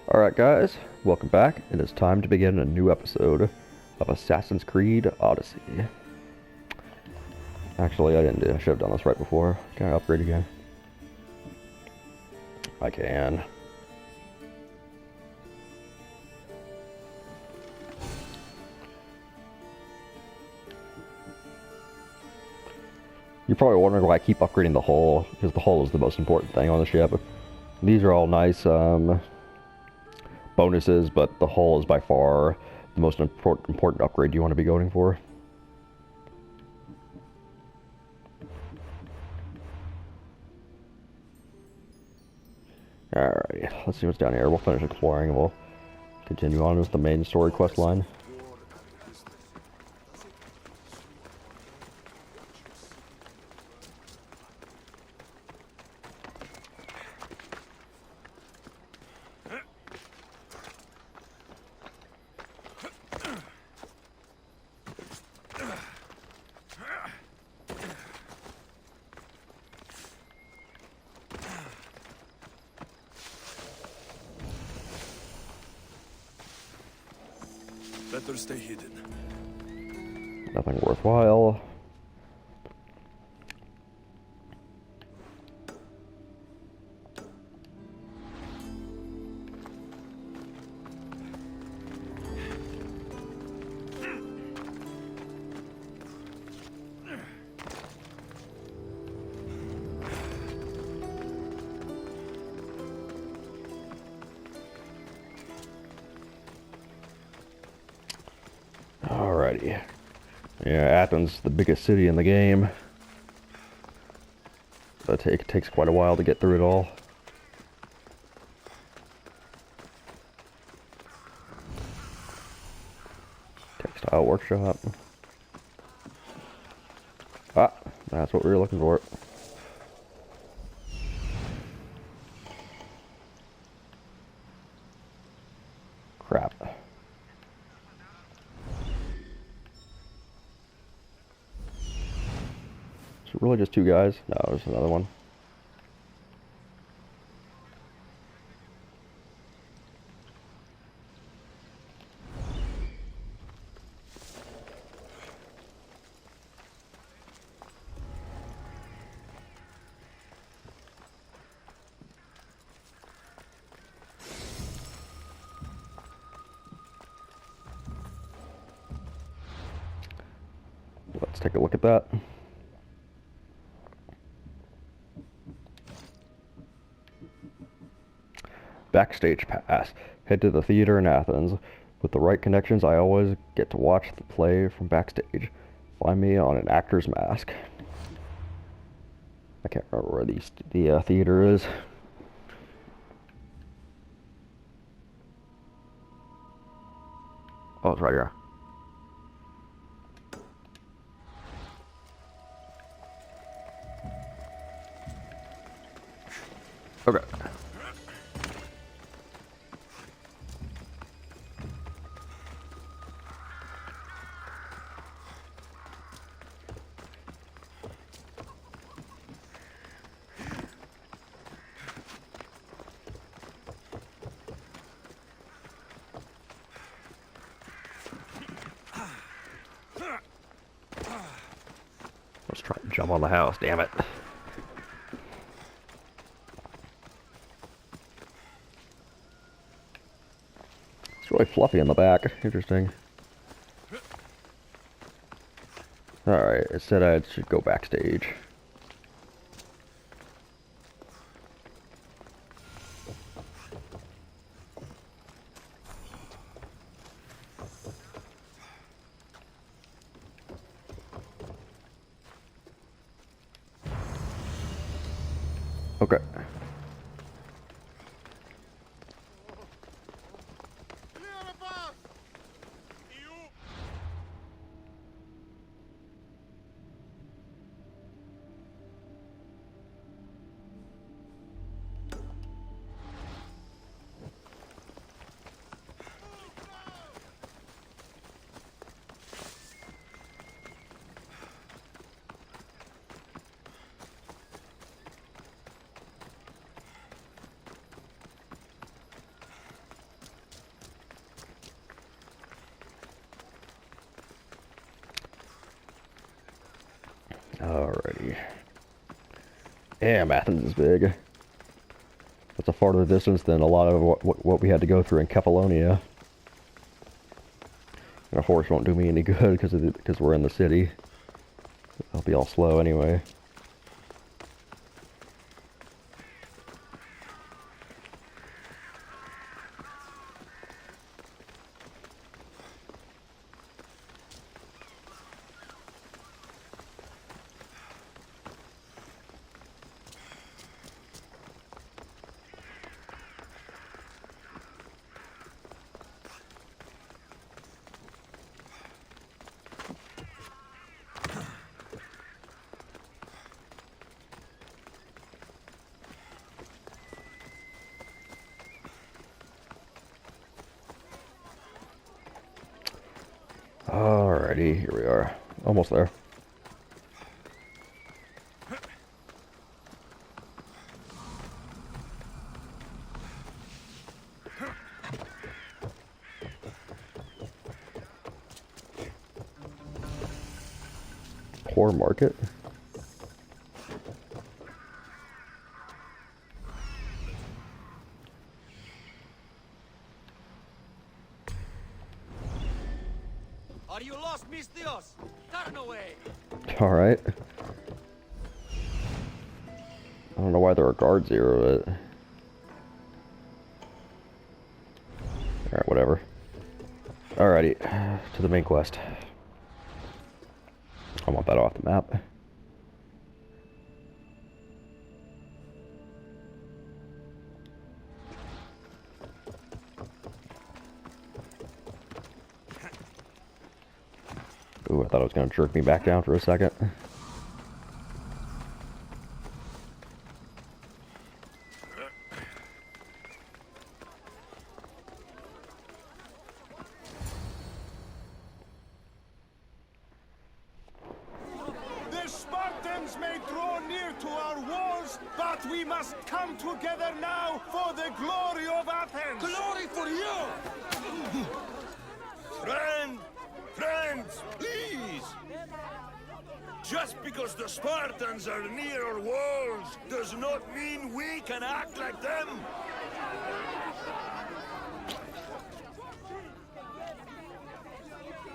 Alright guys, welcome back. It is time to begin a new episode of Assassin's Creed Odyssey. Actually, I should have done this right before. Can I upgrade again? I can. You're probably wondering why I keep upgrading the hull, because the hull is the most important thing on the ship. These are all nice bonuses, but the hull is by far the most important upgrade you want to be going for. Alright, let's see what's down here. We'll finish exploring and we'll continue on with the main story quest line. Better stay hidden. Nothing worthwhile. Alrighty. Yeah, Athens, the biggest city in the game. But it takes quite a while to get through it all. Textile workshop. Ah, that's what we were looking for. Crap. Is it really just two guys? No, there's another one. Let's take a look at that. Backstage pass. Head to the theater in Athens. With the right connections, I always get to watch the play from backstage. Find me on an actor's mask. I can't remember where the theater is. Oh, it's right here. Okay. Let's try to jump on the house, damn it. It's really fluffy in the back. Interesting. Alright, it said I should go backstage. Okay. Alrighty. Damn, Athens is big. That's a farther distance than a lot of what we had to go through in Kefalonia. And a horse won't do me any good because we're in the city. I'll be all slow anyway. Alrighty, here we are. Almost there. Poor market. Are you lost, Miss Dios? Turn away! Alright. I don't know why there are guards here, but... Alright, whatever. Alrighty, to the main quest. I want that off the map. Ooh, I thought it was going to jerk me back down for a second. The Spartans may draw near to our walls, but we must come together now for the glory of Athens! Glory for you! Friends, please! Just because the Spartans are near our walls does not mean we can act like them!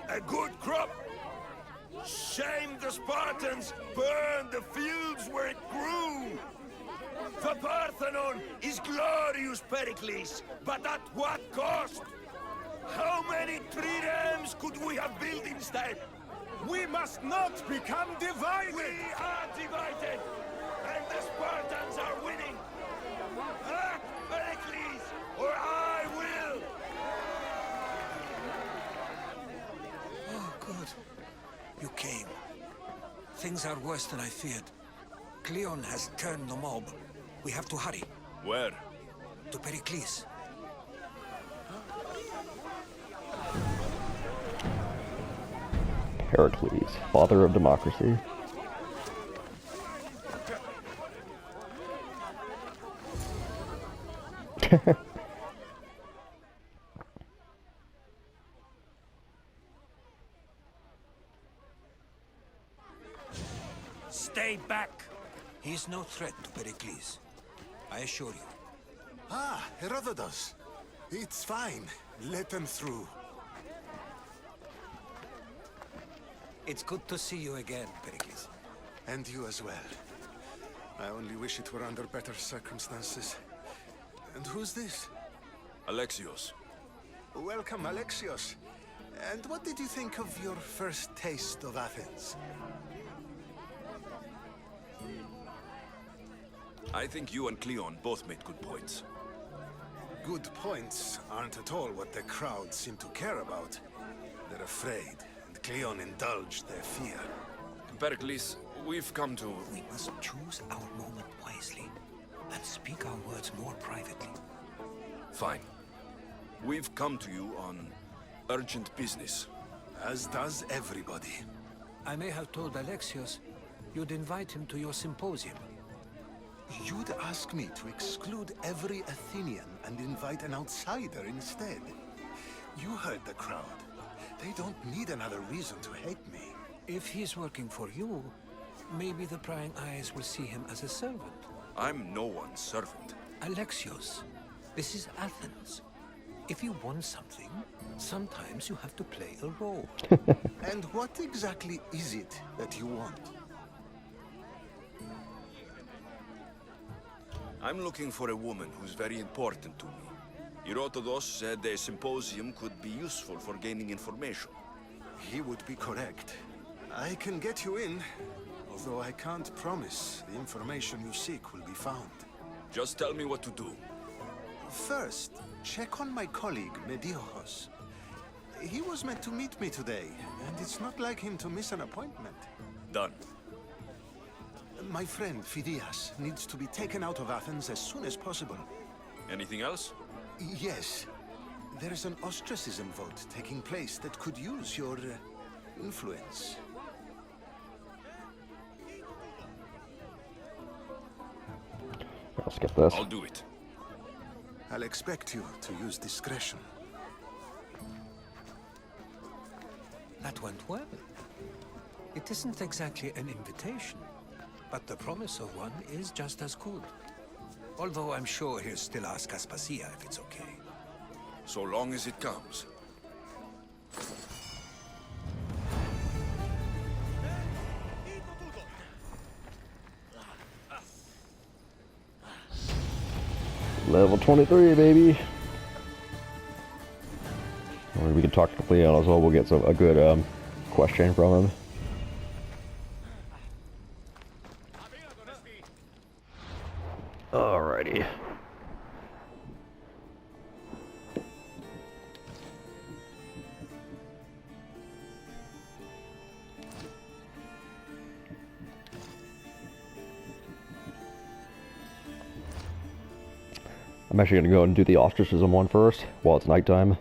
A good crop! Shame the Spartans burned the fields where it grew! The Parthenon is glorious, Pericles, but at what cost? How many triremes could we have built instead? We must not become divided! We are divided! And the Spartans are winning! Act, Pericles, or I will! Oh, good. You came. Things are worse than I feared. Cleon has turned the mob. We have to hurry. Where? To Pericles. Pericles, father of democracy. Stay back! He is no threat to Pericles. I assure you. Ah, Herodotus. It's fine. Let them through. It's good to see you again, Pericles. And you as well. I only wish it were under better circumstances. And who's this? Alexios. Welcome, Alexios. And what did you think of your first taste of Athens? I think you and Cleon both made good points. Good points aren't at all what the crowd seem to care about. They're afraid, and Cleon indulged their fear. Pericles, we've come to... We must choose our moment wisely and speak our words more privately. Fine. We've come to you on urgent business. As does everybody. I may have told Alexios you'd invite him to your symposium. You'd ask me to exclude every Athenian and invite an outsider instead. You heard the crowd. They don't need another reason to hate me. If he's working for you, Maybe the prying eyes will see him as a servant. I'm no one's servant. Alexios, this is Athens. If you want something, sometimes you have to play a role. And what exactly is it that you want? I'm looking for a woman who's very important to me. Herodotus said a symposium could be useful for gaining information. He would be correct. I can get you in, although I can't promise the information you seek will be found. Just tell me what to do. First, check on my colleague, Mediohos. He was meant to meet me today, and it's not like him to miss an appointment. Done. My friend, Phidias, needs to be taken out of Athens as soon as possible. Anything else? Yes. There's an ostracism vote taking place that could use your influence. I'll skip this. I'll do it. I'll expect you to use discretion. That went well. It isn't exactly an invitation, but the promise of one is just as good. Although I'm sure he'll still ask Aspasia if it's okay. So long as it comes. Level 23, baby. Or we can talk to Leon as well. We'll get a good question from him. Alrighty. I'm actually going to go and do the Ostracism one first, while it's nighttime.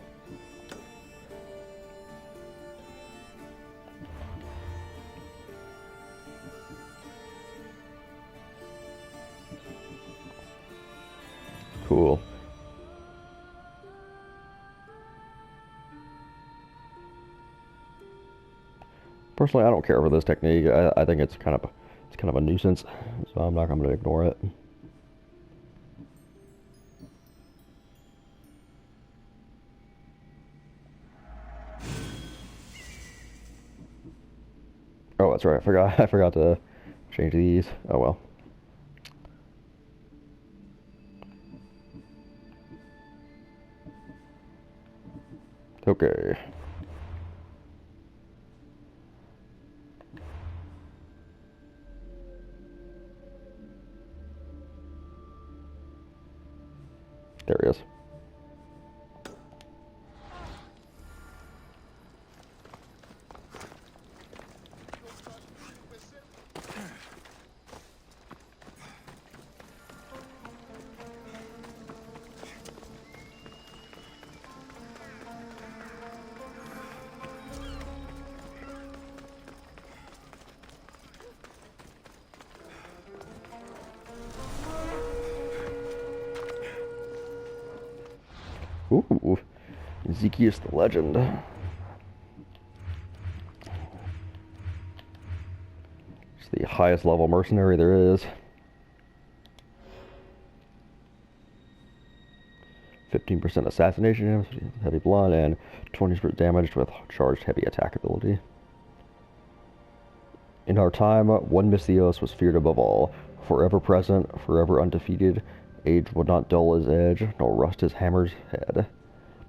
Cool. Personally, I don't care for this technique. I think it's kind of a nuisance, so I'm not going to ignore it. Oh, that's right. I forgot to change these. Oh well. Okay. There he is. Ooh, Ezekiel the Legend. It's the highest level mercenary there is. 15% assassination damage, heavy blood, and 20% damage with charged heavy attack ability. In our time, one Misthios was feared above all, forever present, forever undefeated. Age would not dull his edge, nor rust his hammer's head.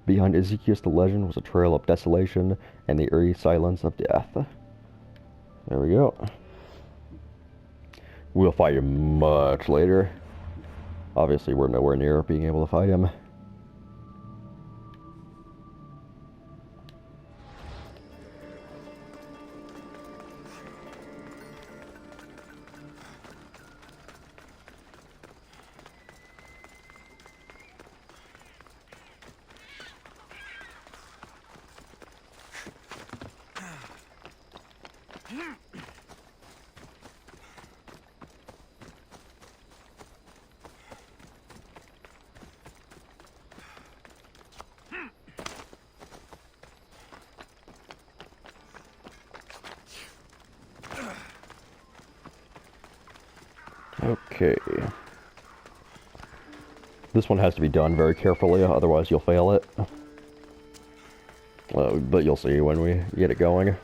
Behind Ezekiel the Legend was a trail of desolation and the eerie silence of death. There we go. We'll fight him much later. Obviously, we're nowhere near being able to fight him. Okay. This one has to be done very carefully, otherwise you'll fail it. But you'll see when we get it going.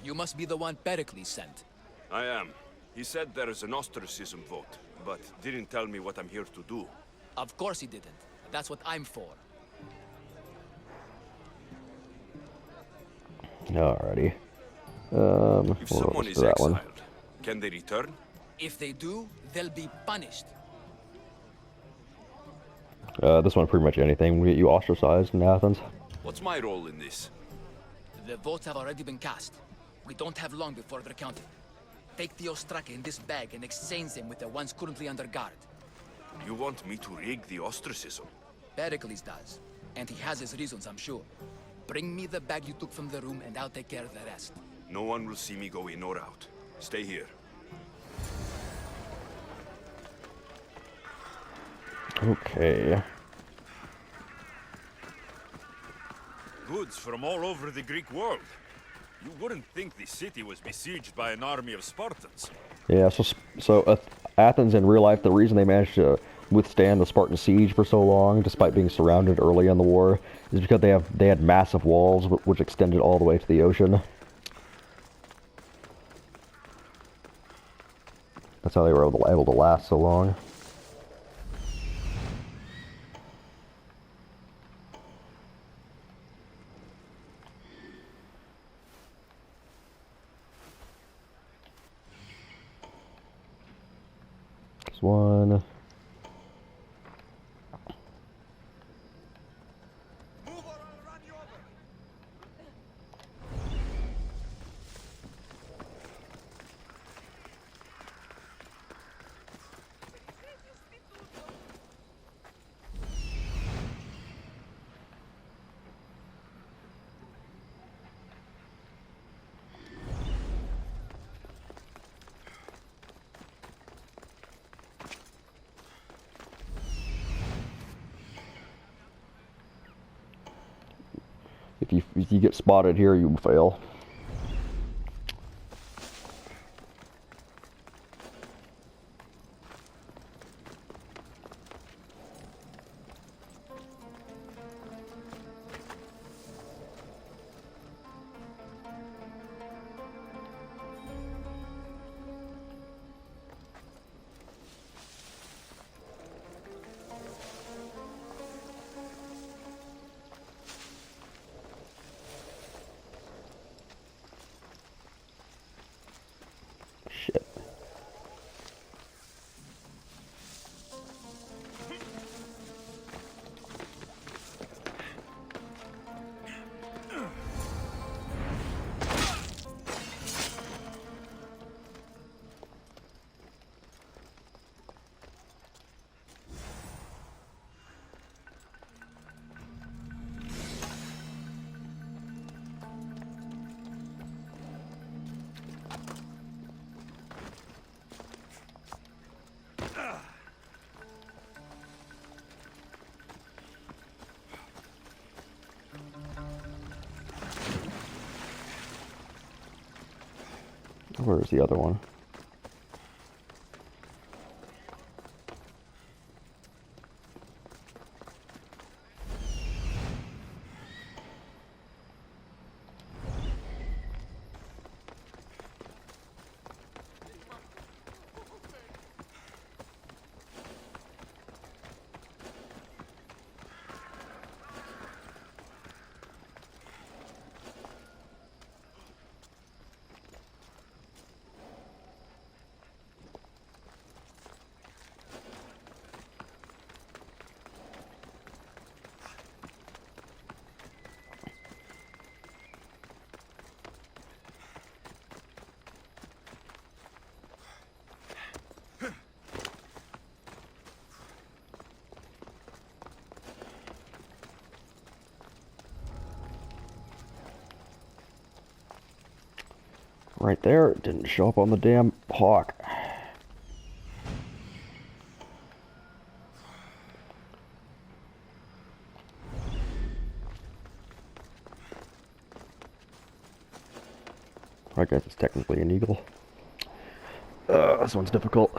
You must be the one Pericles sent. I am. He said there is an ostracism vote, but didn't tell me what I'm here to do. Of course he didn't. That's what I'm for. Alrighty. If We'll someone listen is to that one. exiled, can they return? If they do, they'll be punished. This one, pretty much anything will get you ostracized in Athens. What's my role in this? The votes have already been cast. We don't have long before they're counted. Take the Ostraka in this bag and exchange them with the ones currently under guard. You want me to rig the ostracism? Pericles does. And he has his reasons, I'm sure. Bring me the bag you took from the room and I'll take care of the rest. No one will see me go in or out. Stay here. Okay. Goods from all over the Greek world. You wouldn't think the city was besieged by an army of Spartans. Yeah, so Athens in real life, the reason they managed to withstand the Spartan siege for so long, despite being surrounded early in the war, is because they had massive walls which extended all the way to the ocean. That's how they were able to last so long. This one. If you get spotted here, you will fail. Shit. Where's the other one? Right there, it didn't show up on the damn hawk. I guess it's technically an eagle. This one's difficult.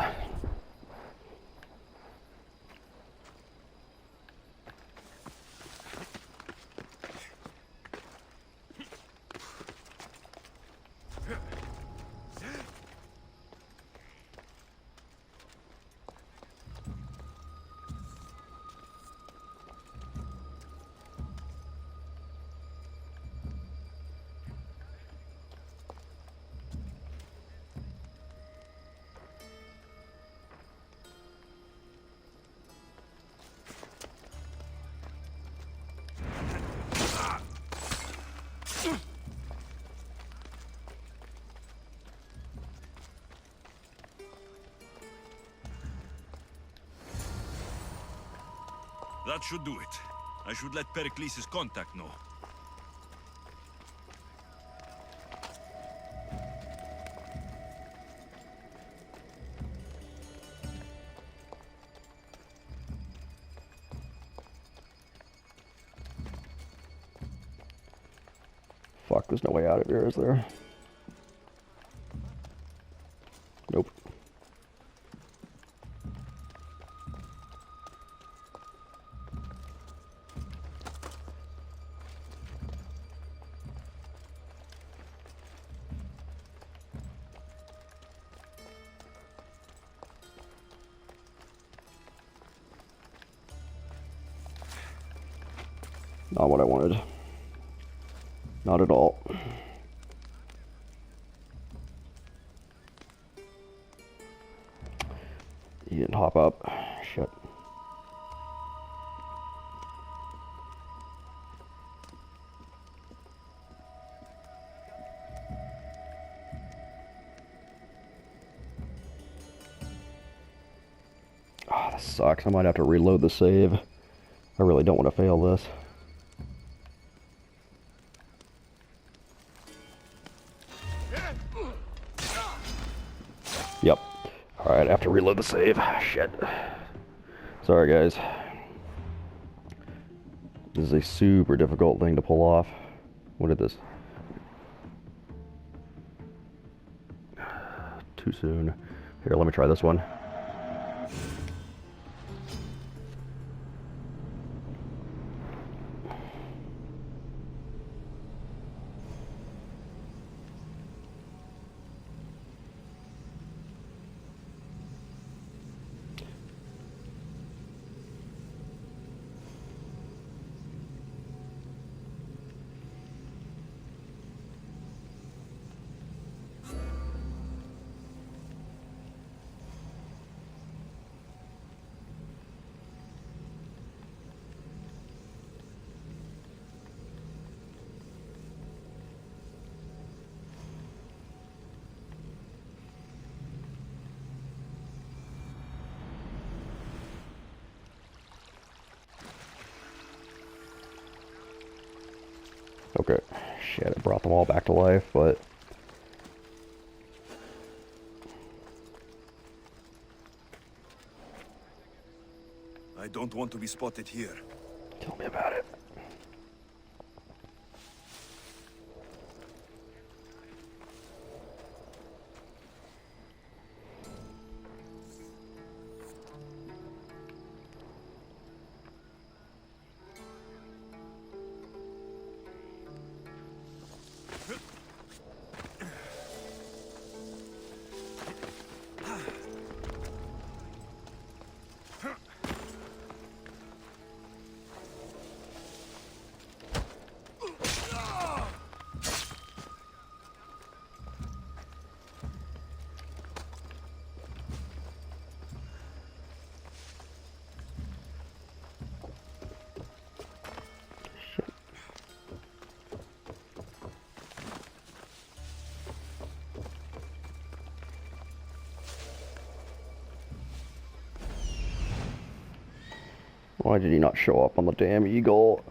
That should do it. I should let Pericles' contact know. Fuck, there's no way out of here, is there? Nope. Not what I wanted. Not at all. He didn't hop up. Shit. Ah, this sucks. I might have to reload the save. I really don't want to fail this. Yep. Alright, I have to reload the save. Shit. Sorry, guys. This is a super difficult thing to pull off. What is this? Too soon. Here, let me try this one. Okay. Shit, it brought them all back to life, but... I don't want to be spotted here. Tell me about it. Why did he not show up on the damn eagle?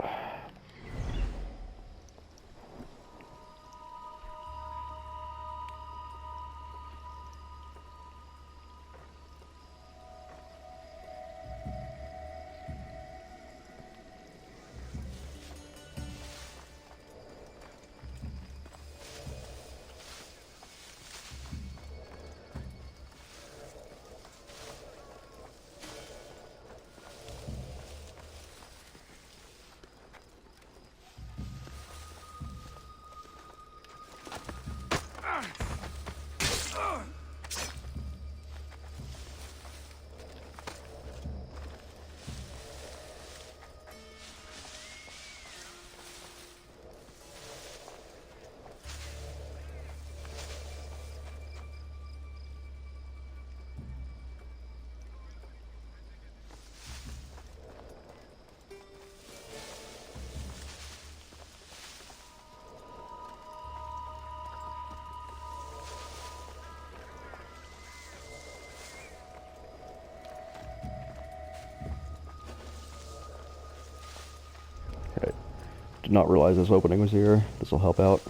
Did not realize this opening was here. This will help out.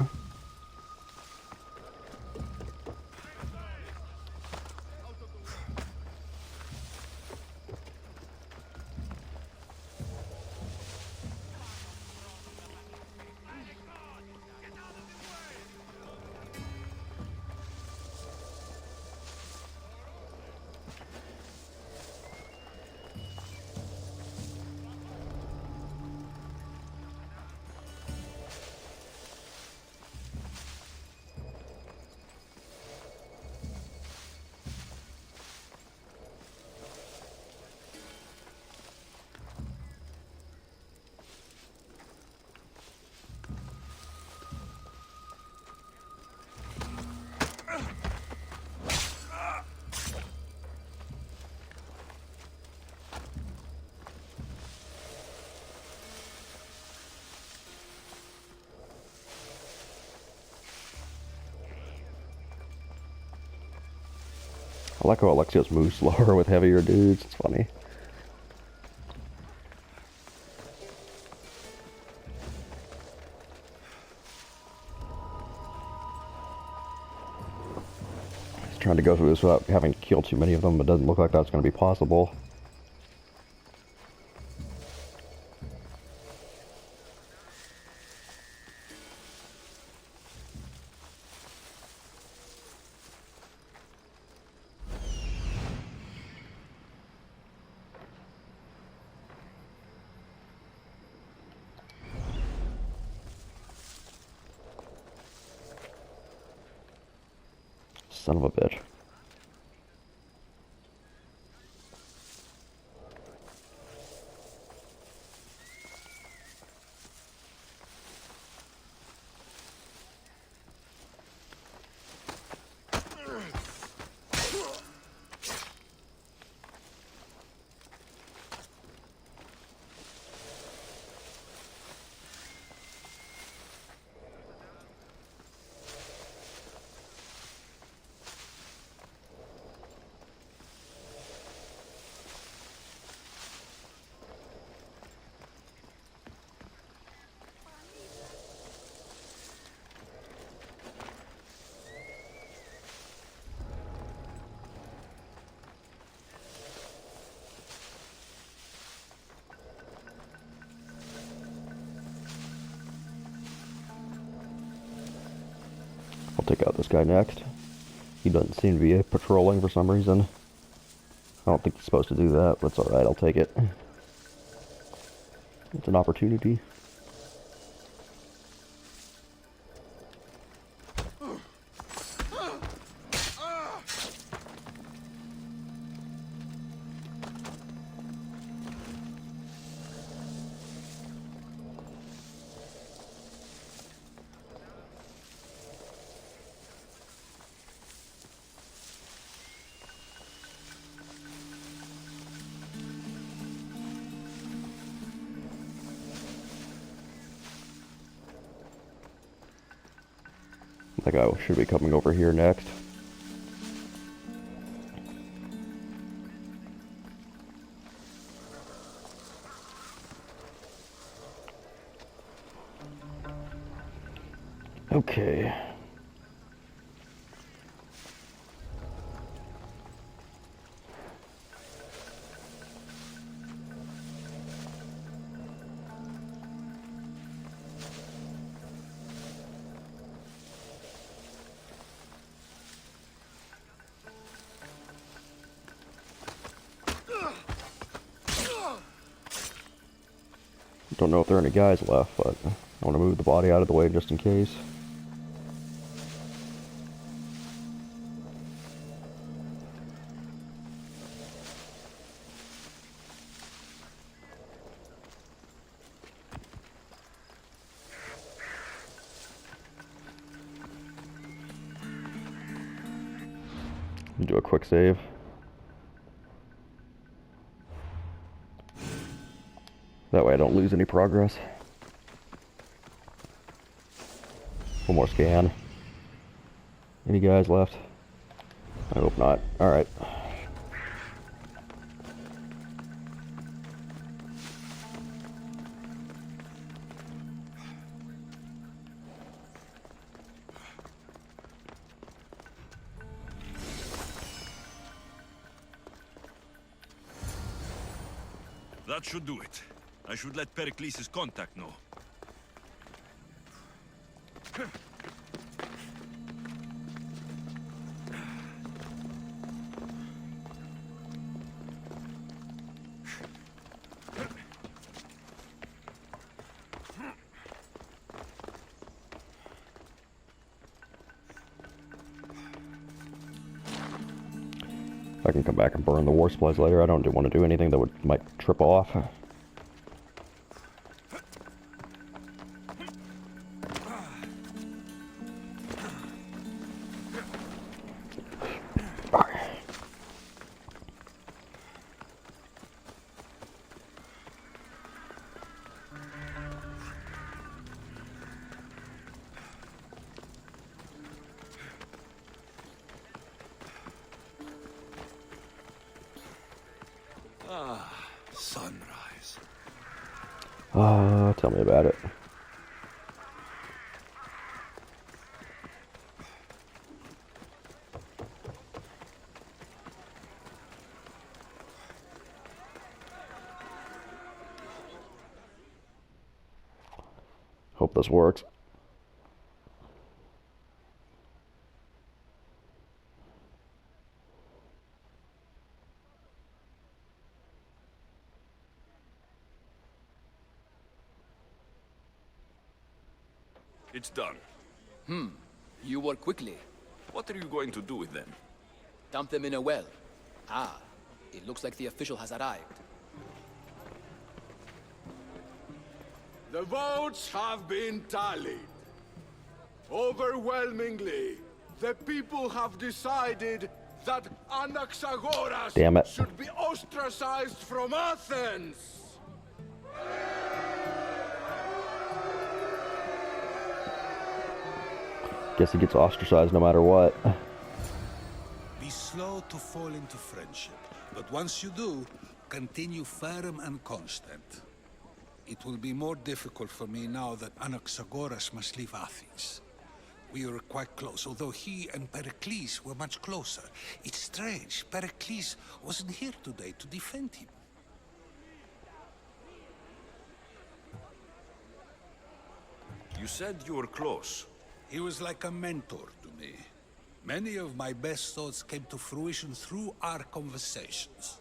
I like how Alexios moves slower with heavier dudes. It's funny. He's trying to go through this without having to kill too many of them, but it doesn't look like that's going to be possible. Son of a bitch. I'll take out this guy next. He doesn't seem to be patrolling for some reason. I don't think he's supposed to do that, but it's alright, I'll take it. It's an opportunity. That guy should be coming over here next. Okay. Don't know if there are any guys left, but I want to move the body out of the way just in case. Do a quick save. That way I don't lose any progress. One more scan. Any guys left? I hope not. Alright. That should do it. I should let Pericles' contact know. I can come back and burn the war supplies later. I don't want to do anything that might trip off. Sunrise. Tell me about it. Hope this works. It's done. You work quickly. What are you going to do with them? Dump them in a well. Ah, it looks like the official has arrived. The votes have been tallied. Overwhelmingly, the people have decided that Anaxagoras Damn it. should be ostracized from Athens. Guess he gets ostracized no matter what. Be slow to fall into friendship, but once you do, continue firm and constant. It will be more difficult for me now that Anaxagoras must leave Athens. We were quite close, although he and Pericles were much closer. It's strange, Pericles wasn't here today to defend him. You said you were close. He was like a mentor to me. Many of my best thoughts came to fruition through our conversations.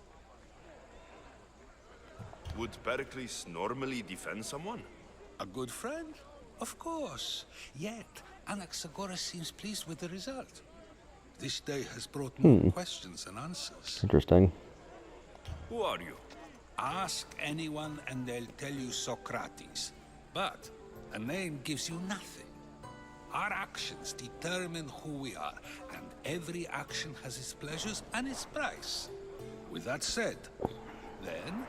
Would Pericles normally defend someone? A good friend? Of course. Yet, Anaxagoras seems pleased with the result. This day has brought more questions than answers. Interesting. Who are you? Ask anyone and they'll tell you Socrates. But a name gives you nothing. Our actions determine who we are, and every action has its pleasures and its price. With that said, then,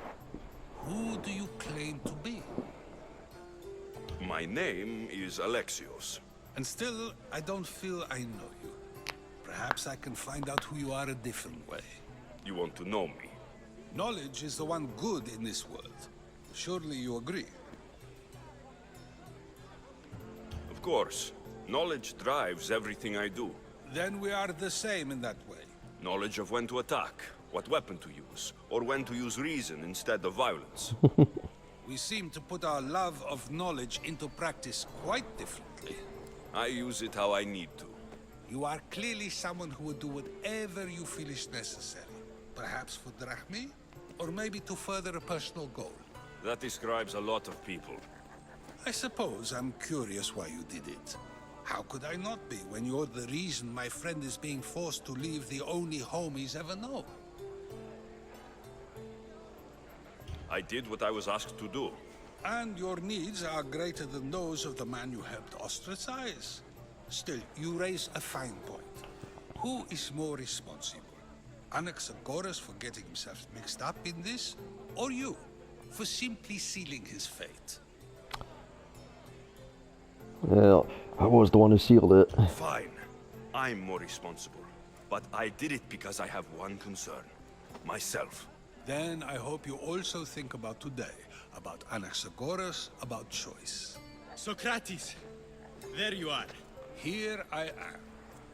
who do you claim to be? My name is Alexios. And still, I don't feel I know you. Perhaps I can find out who you are a different way. You want to know me? Knowledge is the one good in this world. Surely you agree? Of course. Knowledge drives everything I do. Then we are the same in that way. Knowledge of when to attack, what weapon to use, or when to use reason instead of violence. We seem to put our love of knowledge into practice quite differently. I use it how I need to. You are clearly someone who would do whatever you feel is necessary. Perhaps for drachmi, or maybe to further a personal goal. That describes a lot of people. I suppose I'm curious why you did it. How could I not be when you're the reason my friend is being forced to leave the only home he's ever known? I did what I was asked to do. And your needs are greater than those of the man you helped ostracize. Still, you raise a fine point. Who is more responsible? Anaxagoras for getting himself mixed up in this? Or you, for simply sealing his fate? Well, I was the one who sealed it. Fine. I'm more responsible. But I did it because I have one concern. Myself. Then I hope you also think about today. About Anaxagoras, about choice. Socrates, there you are. Here I am.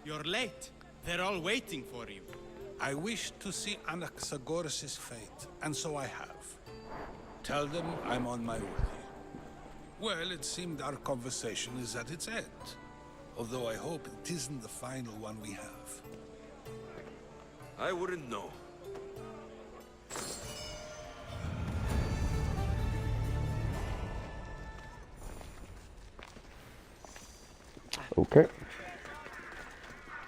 You're late. They're all waiting for you. I wish to see Anaxagoras' fate, and so I have. Tell them I'm on my way. Well, it seemed our conversation is at its end. Although I hope it isn't the final one we have. I wouldn't know. Okay.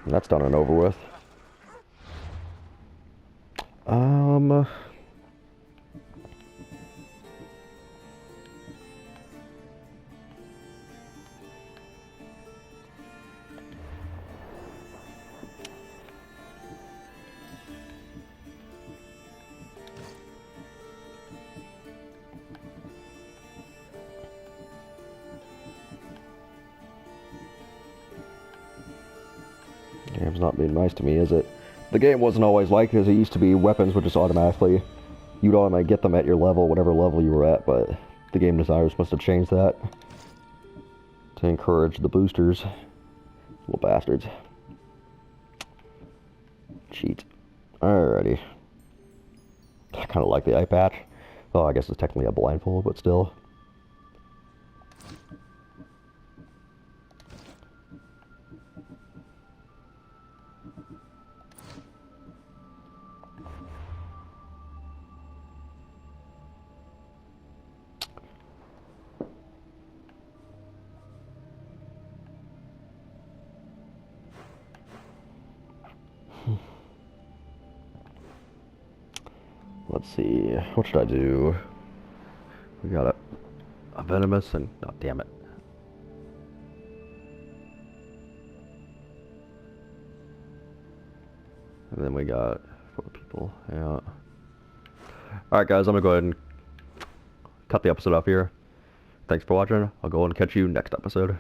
That's done and over with. Game's not being nice to me, is it? The game wasn't always like this. It used to be weapons would just automatically, you'd automatically get them at your level, whatever level you were at, but the game designers must have changed that to encourage the boosters. Little bastards. Cheat. Alrighty. I kind of like the eye patch. Oh, I guess it's technically a blindfold, but still. Let's see, what should I do? We got a venomous and, oh damn it. And then we got 4 people, yeah. Alright guys, I'm gonna go ahead and cut the episode off here. Thanks for watching. I'll go and catch you next episode.